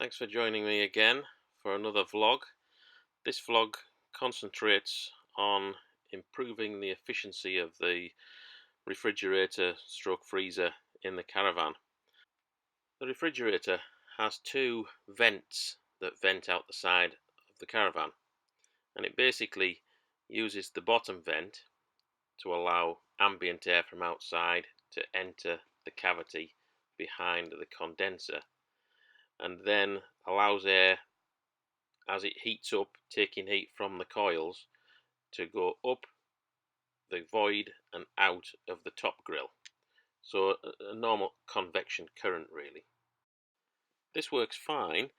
Thanks for joining me again for another vlog. This vlog concentrates on improving the efficiency of the refrigerator stroke freezer in the Caravan. The refrigerator has two vents that vent out the side of the Caravan, and it basically uses the bottom vent to allow ambient air from outside to enter the cavity behind the condenser, and then allows air as it heats up, taking heat from the coils, to go up the void and out of the top grill. So a normal convection current really. This works fine,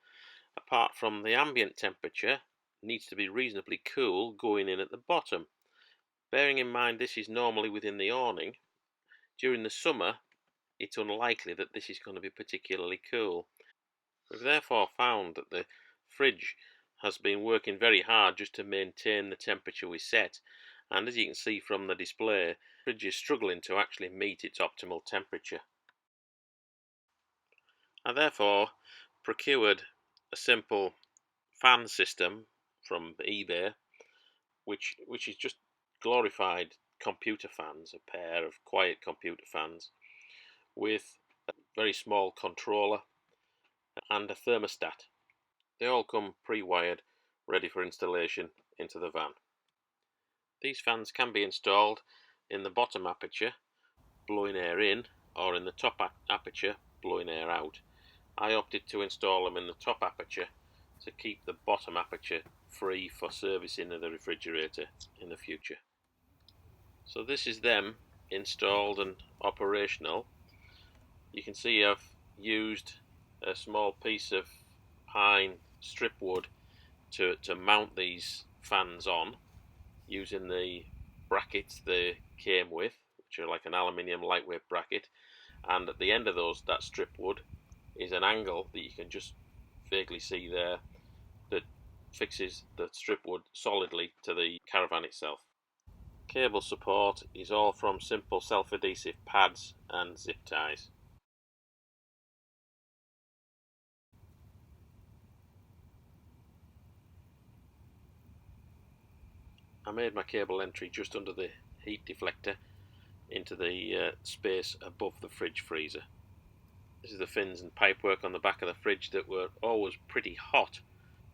apart from the ambient temperature needs to be reasonably cool going in at the bottom. Bearing in mind this is normally within the awning, during the summer it's unlikely that this is going to be particularly cool. We've therefore found that the fridge has been working very hard just to maintain the temperature we set, and as you can see from the display, the fridge is struggling to actually meet its optimal temperature. I therefore procured a simple fan system from eBay, which is just glorified computer fans, a pair of quiet computer fans with a very small controller and a thermostat. They all come pre-wired, ready for installation into the van. These fans can be installed in the bottom aperture, blowing air in, or in the top aperture, blowing air out. I opted to install them in the top aperture to keep the bottom aperture free for servicing of the refrigerator in the future. So this is them installed and operational. You can see I've used a small piece of pine strip wood to mount these fans on, using the brackets they came with, which are like an aluminium lightweight bracket, and at the end of that strip wood is an angle that you can just vaguely see there that fixes the strip wood solidly to the Caravan itself. Cable support is all from simple self-adhesive pads and zip ties. I made my cable entry just under the heat deflector into the space above the fridge freezer. This is the fins and pipework on the back of the fridge that were always pretty hot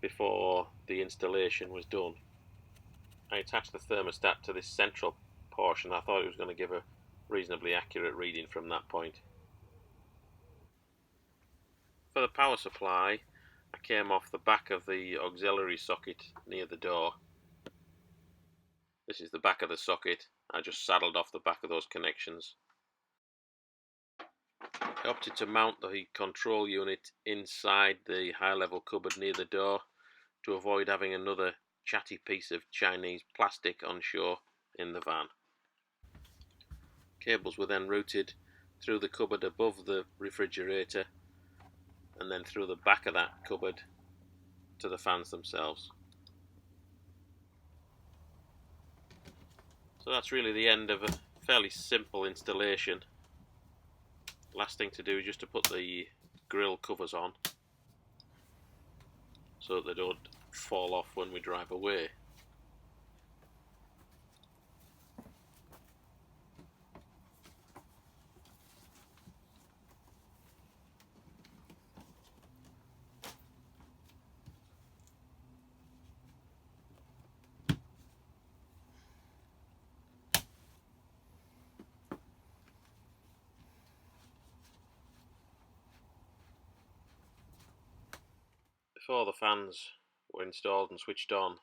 before the installation was done. I attached the thermostat to this central portion. I thought it was going to give a reasonably accurate reading from that point. For the power supply, I came off the back of the auxiliary socket near the door. This is the back of the socket. I just saddled off the back of those connections. I opted to mount the control unit inside the high-level cupboard near the door to avoid having another chatty piece of Chinese plastic on shore in the van. Cables were then routed through the cupboard above the refrigerator and then through the back of that cupboard to the fans themselves. So that's really the end of a fairly simple installation. Last thing to do is just to put the grill covers on so that they don't fall off when we drive away. Before the fans were installed and switched on,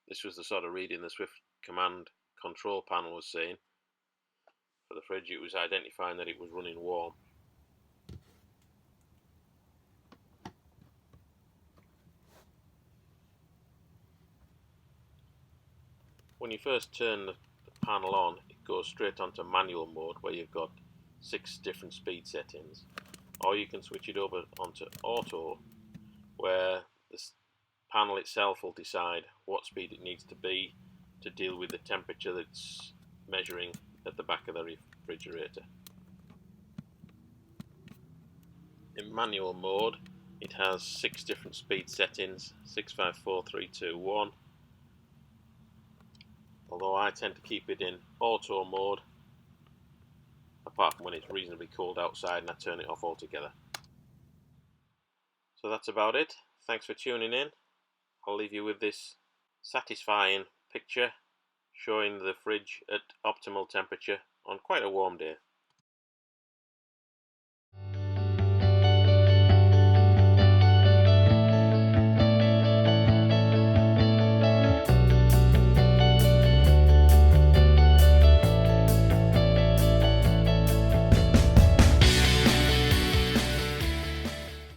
this was the sort of reading the Swift command control panel was saying. For the fridge, it was identifying that it was running warm. When you first turn the panel on, it goes straight onto manual mode where you've got 6 different speed settings, or you can switch it over onto auto where the panel itself will decide what speed it needs to be to deal with the temperature that's measuring at the back of the refrigerator. In manual mode, It has 6 different speed settings, 6, 5, 4, 3, 2, 1. Although I tend to keep it in auto mode, apart from when it's reasonably cold outside and I turn it off altogether. So that's about it. Thanks for tuning in. I'll leave you with this satisfying picture showing the fridge at optimal temperature on quite a warm day.